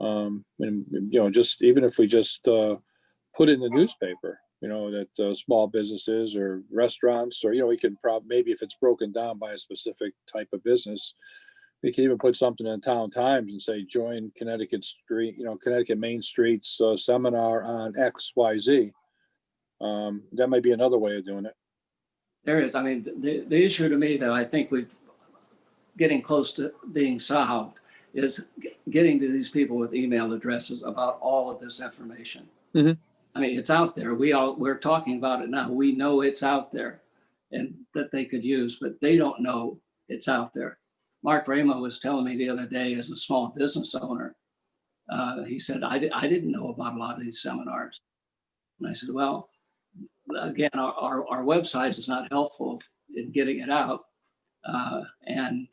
And, you know, just even if we just put in the newspaper, you know, that small businesses or restaurants, or, you know, we can maybe if it's broken down by a specific type of business, we can even put something in Town Times and say, join Connecticut Street, you know, Connecticut Main Street's seminar on XYZ. That might be another way of doing it. There is. I mean, the issue to me that I think we're getting close to being solved is getting to these people with email addresses about all of this information. Mhm. I mean, it's out there. We're talking about it now. We know it's out there and that they could use, but they don't know it's out there. Mark Ramo was telling me the other day as a small business owner, he said, I didn't know about a lot of these seminars. And I said, well, again, our website is not helpful in getting it out. And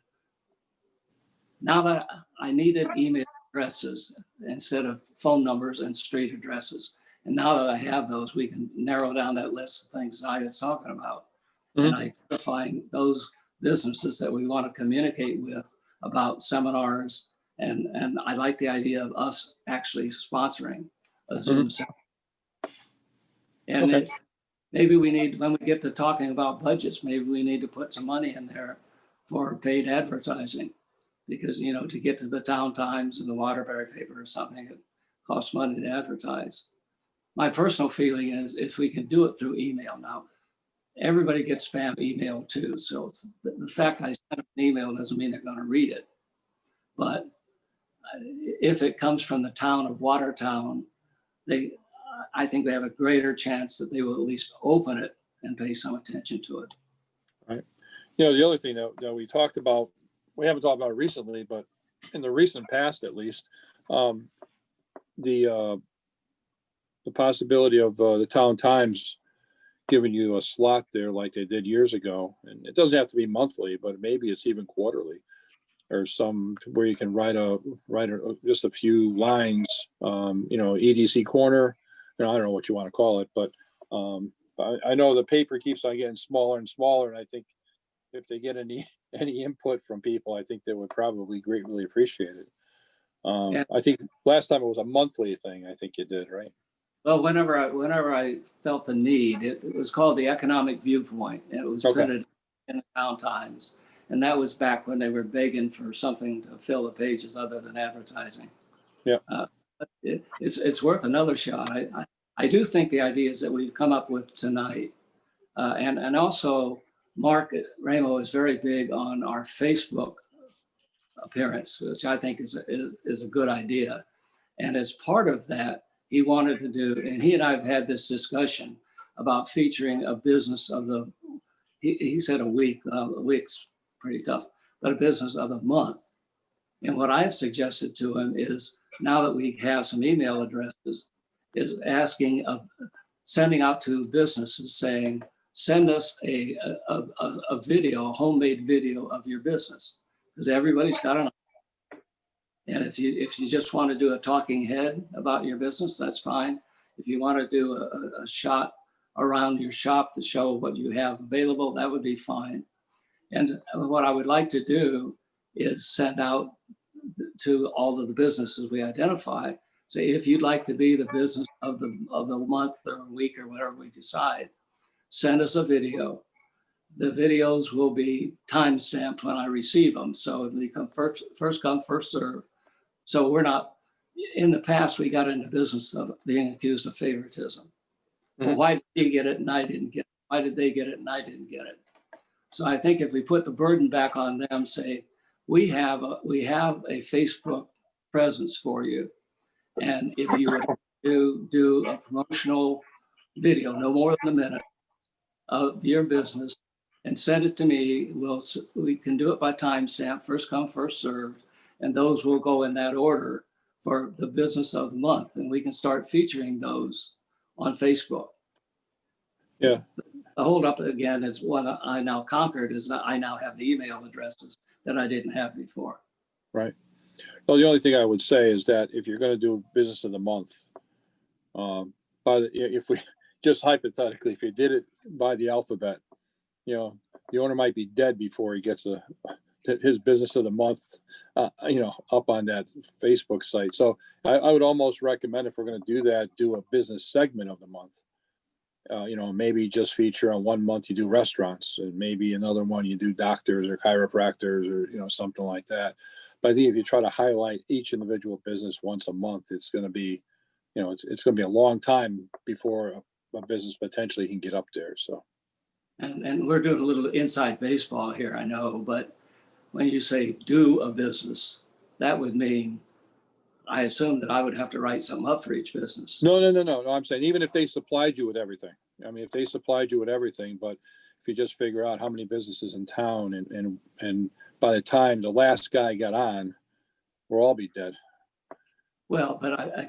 now that I needed email addresses instead of phone numbers and street addresses. And now that I have those, we can narrow down that list of things I was talking about. And identifying those businesses that we want to communicate with about seminars. And I like the idea of us actually sponsoring a Zoom seminar. And Okay. maybe we need, when we get to talking about budgets, maybe we need to put some money in there for paid advertising. Because, you know, to get to the Town Times and the Waterbury paper or something, it costs money to advertise. My personal feeling is if we can do it through email now, everybody gets spam email too. So the fact I send an email doesn't mean they're going to read it. But if it comes from the town of Watertown, I think they have a greater chance that they will at least open it and pay some attention to it. Right. You know, the other thing that we talked about, we haven't talked about it recently, but in the recent past, at least, the possibility of the Town Times giving you a slot there like they did years ago, and it doesn't have to be monthly, but maybe it's even quarterly, or some where you can write just a few lines, you know, EDC corner. You know, I don't know what you want to call it, but I know the paper keeps on getting smaller and smaller, and I think if they get any input from people, I think they would probably greatly appreciate it. Yeah. I think last time it was a monthly thing. I think you did, right? Well, whenever I felt the need, it was called the Economic Viewpoint, and it was Okay. printed in the Town Times. And that was back when they were begging for something to fill the pages other than advertising. Yeah. It's worth another shot. I do think the ideas that we've come up with tonight, and also Mark Ramo is very big on our Facebook appearance, which I think is a good idea. And as part of that, he wanted to do, and he and I have had this discussion about featuring a business of the, he said a week's pretty tough, but a business of the month. And what I've suggested to him is, now that we have some email addresses, is asking, sending out to businesses saying, send us a video, a homemade video of your business, because everybody's got an. And if you just want to do a talking head about your business, that's fine. If you want to do a shot around your shop to show what you have available, that would be fine. And what I would like to do is send out to all of the businesses we identify, say, if you'd like to be the business of the month or week or whatever we decide, send us a video. The videos will be time-stamped when I receive them. So it'll become first come, first serve. So we're not, in the past, we got into business of being accused of favoritism. Well, Mhm. why did he get it and I didn't get it? Why did they get it and I didn't get it? So I think if we put the burden back on them, say, we have a Facebook presence for you. And if you would do a promotional video, no more than a minute, of your business and send it to me, we can do it by timestamp, first come, first served. And those will go in that order for the business of the month. And we can start featuring those on Facebook. Yeah. The holdup again is what I now conquered is that I now have the email addresses that I didn't have before. Right. Well, the only thing I would say is that if you're going to do business of the month, if we just hypothetically, if you did it by the alphabet, you know, the owner might be dead before he gets his business of the month, up on that Facebook site. So I would almost recommend, if we're going to do that, do a business segment of the month. Maybe just feature on one month you do restaurants, and maybe another one you do doctors or chiropractors or, something like that. But I think if you try to highlight each individual business once a month, it's going to be, it's going to be a long time before a business potentially can get up there. So. And we're doing a little inside baseball here, I know, but when you say do a business, that would mean, I assume that I would have to write something up for each business. No. I'm saying even if they supplied you with everything. I mean, if they supplied you with everything, but if you just figure out how many businesses in town, and by the time the last guy got on, we'll all be dead. Well, but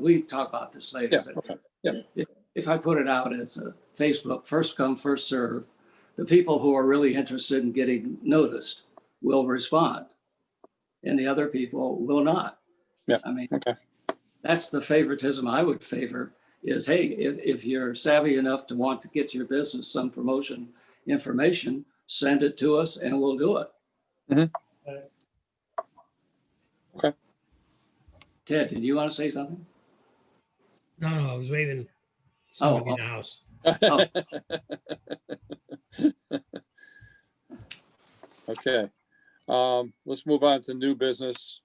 we talk about this later. Yeah. But Okay. Yeah. If I put it out as a Facebook, first come, first serve, the people who are really interested in getting noticed will respond, and the other people will not. Yeah. I mean, Okay. that's the favoritism I would favor is, hey, if you're savvy enough to want to get your business some promotion information, send it to us and we'll do it. Mm-hmm. Okay. Ted, did you want to say something? No, I was waving somebody in the house. Okay. Let's move on to new business.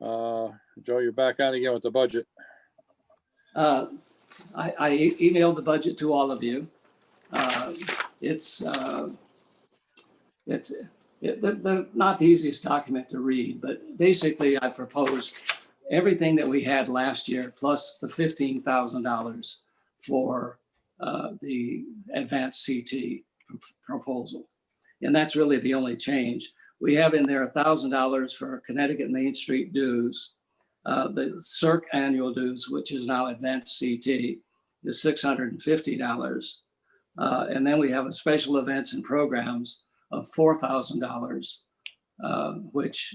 Joe, you're back on again with the budget. I emailed the budget to all of you. They're not the easiest document to read, but basically I proposed everything that we had last year, plus the $15,000 for the advanced CT proposal. And that's really the only change. We have in there $1,000 for Connecticut Main Street dues. The CERC annual dues, which is now advanced CT, is $650. And then we have a special events and programs of $4,000, which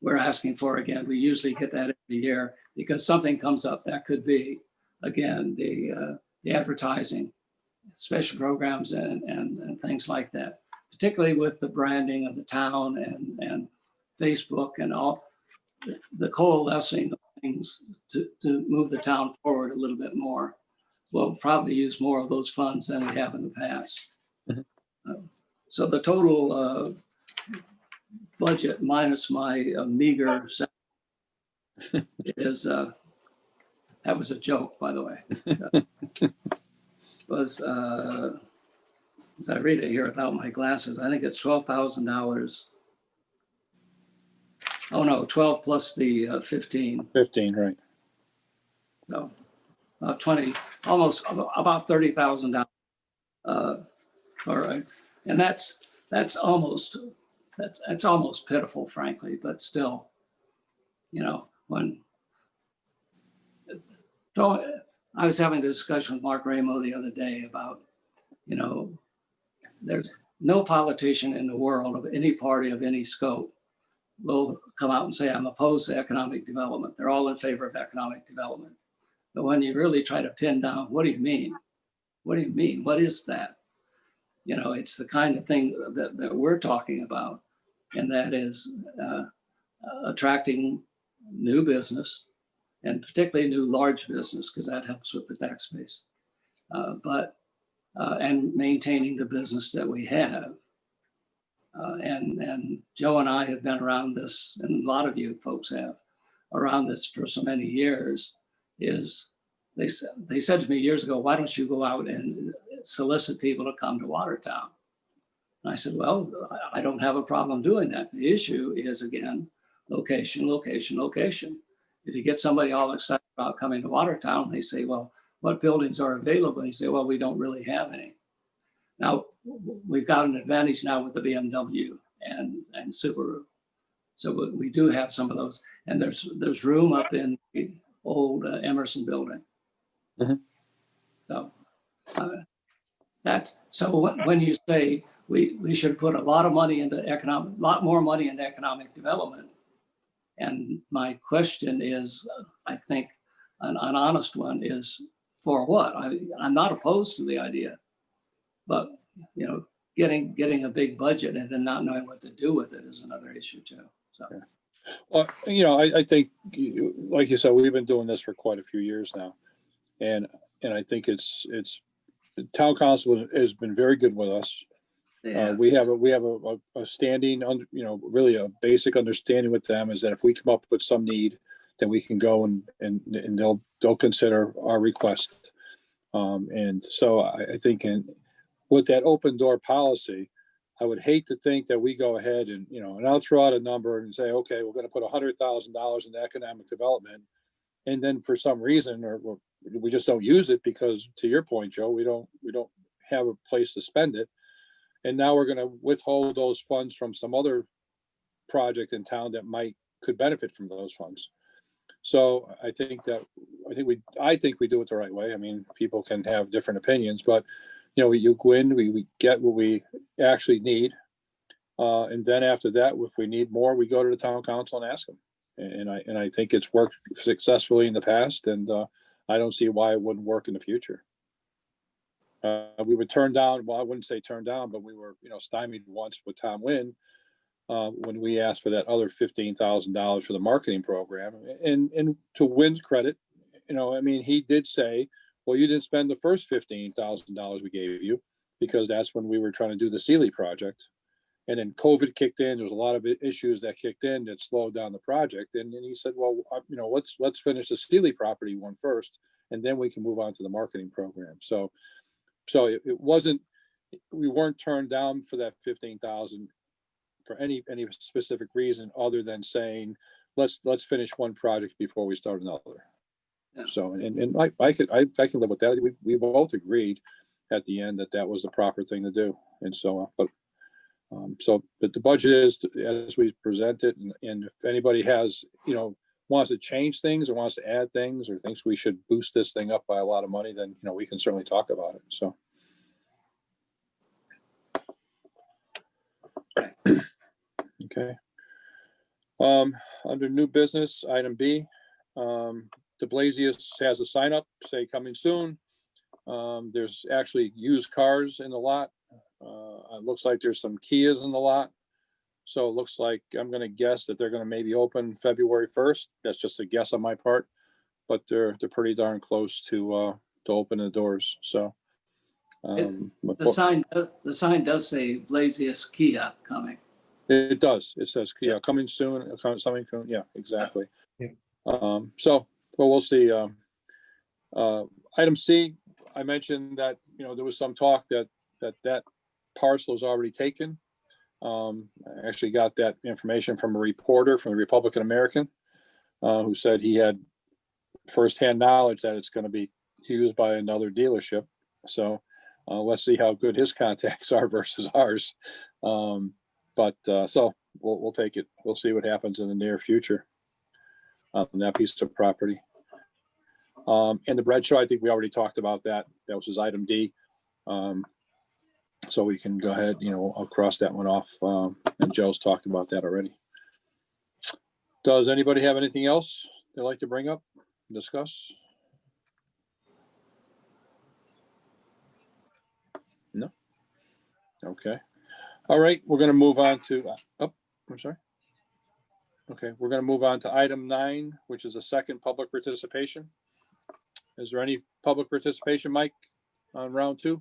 we're asking for again. We usually get that every year because something comes up that could be, again, the advertising, special programs and things like that, particularly with the branding of the town and Facebook and all the coalescing of things to move the town forward a little bit more. We'll probably use more of those funds than we have in the past. Mhm. So the total budget minus my meager is, that was a joke, by the way. Was, as I read it here without my glasses, I think it's $12,000. Oh no, 12 plus the 15. 15, right. So 20, almost about $30,000. All right, and that's almost pitiful, frankly, but still, when I was having a discussion with Mark Ramo the other day about, there's no politician in the world of any party of any scope will come out and say, I'm opposed to economic development. They're all in favor of economic development. But when you really try to pin down, what do you mean? What do you mean? What is that? It's the kind of thing that we're talking about, and that is attracting new business, and particularly new large business, because that helps with the tax base, and maintaining the business that we have. And Joe and I have been around this, and a lot of you folks have, around this for so many years is they said to me years ago, why don't you go out and solicit people to come to Watertown? And I said, well, I don't have a problem doing that. The issue is, again, location, location, location. If you get somebody all excited about coming to Watertown, they say, well, what buildings are available? And you say, well, we don't really have any. Now, we've got an advantage now with the BMW and Subaru. So we do have some of those. And there's room up in the old Emerson building. Mhm. So so when you say we should put a lot of money into lot more money into economic development. And my question is, I think an honest one is, for what? I'm not opposed to the idea, but getting a big budget and then not knowing what to do with it is another issue too. So. Well, I think, like you said, we've been doing this for quite a few years now. And I think it's the town council has been very good with us. Yeah. We have a standing, really a basic understanding with them is that if we come up with some need, then we can go and they'll consider our request. And so I think with that open door policy, I would hate to think that we go ahead and I'll throw out a number and say, okay, we're going to put $100,000 in economic development. And then for some reason, or we just don't use it because, to your point, Joe, we don't have a place to spend it. And now we're going to withhold those funds from some other project in town that could benefit from those funds. So I think we do it the right way. I mean, people can have different opinions, but you go in, we get what we actually need. And then after that, if we need more, we go to the town council and ask them. And I think it's worked successfully in the past, and I don't see why it wouldn't work in the future. We would turn down, well, I wouldn't say turn down, but we were, stymied once with Tom Wynn when we asked for that other $15,000 for the marketing program. And to Wynn's credit, he did say, well, you didn't spend the first $15,000 we gave you because that's when we were trying to do the Sealy project. And then COVID kicked in. There was a lot of issues that kicked in that slowed down the project. And he said, well, let's finish the Sealy property one first, and then we can move on to the marketing program. So it wasn't, we weren't turned down for that 15,000 for any specific reason other than saying, let's finish one project before we start another. Yeah. So, and I can live with that. We both agreed at the end that was the proper thing to do. And so, but the budget is as we present it. And if anybody has, wants to change things or wants to add things or thinks we should boost this thing up by a lot of money, then, we can certainly talk about it. So. Okay. Under new business, item B, De Blasius has a sign up, say coming soon. There's actually used cars in the lot. It looks like there's some Kias in the lot. So it looks like I'm going to guess that they're going to maybe open February 1st. That's just a guess on my part, but they're pretty darn close to open the doors. So the sign does say Blasius Kia coming. It does. It says Kia coming soon. Coming soon. Yeah, exactly. Yeah. So we'll see. Item C, I mentioned that there was some talk that parcel is already taken. I actually got that information from a reporter from the Republican American who said he had firsthand knowledge that it's going to be used by another dealership. So let's see how good his contacts are versus ours. But so we'll take it. We'll see what happens in the near future on that piece of property. And the bread show, I think we already talked about that. That was his item D. So we can go ahead, I'll cross that one off. And Joe's talked about that already. Does anybody have anything else they'd like to bring up, discuss? No? Okay. All right, we're going to move on to, I'm sorry. Okay, we're going to move on to item 9, which is a second public participation. Is there any public participation, Mike, on round 2?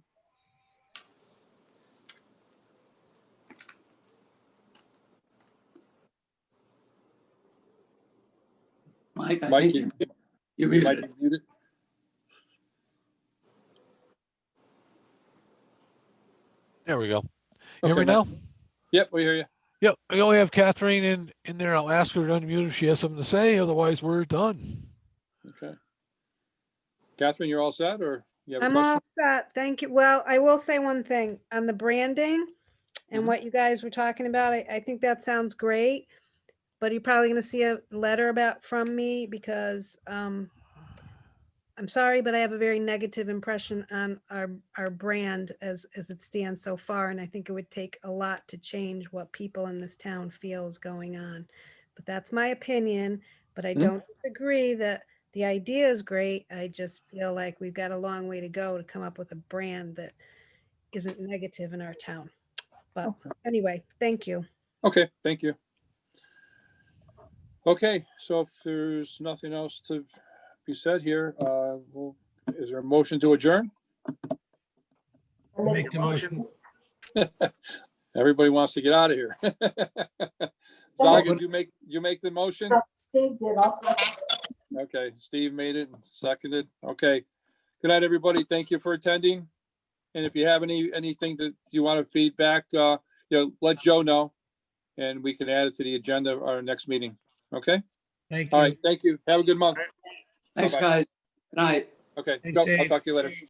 Mike, I Mike, think you you're you might muted. be muted. There we go. Hear Okay, me now? Yep, we hear you. Yep, I only have Catherine in there. I'll ask her to unmute if she has something to say, otherwise we're done. Okay. Catherine, you're all set, or you have a I'm question? all set. Thank you. Well, I will say one thing on the branding and Mhm. what you guys were talking about. I think that sounds great. But you're probably going to see a letter from me because I'm sorry, but I have a very negative impression on our brand as it stands so far. And I think it would take a lot to change what people in this town feel is going on. But that's my opinion. But I Mhm. don't disagree that the idea is great. I just feel like we've got a long way to go to come up with a brand that isn't negative in our town. But anyway, thank you. Okay, thank you. Okay, so if there's nothing else to be said here, is there a motion to adjourn? I Make the motion. Everybody wants to get out of here. Zaga, you make the motion? Steve did also. Okay, Steve made it and seconded. Okay. Good night, everybody. Thank you for attending. And if you have anything that you want to feedback, let Joe know and we can add it to the agenda of our next meeting. Okay? Thank All you. right. Thank you. Have a good month. Thanks, Bye-bye. guys. Good night. Okay, Stay go. I'll safe. talk to you later.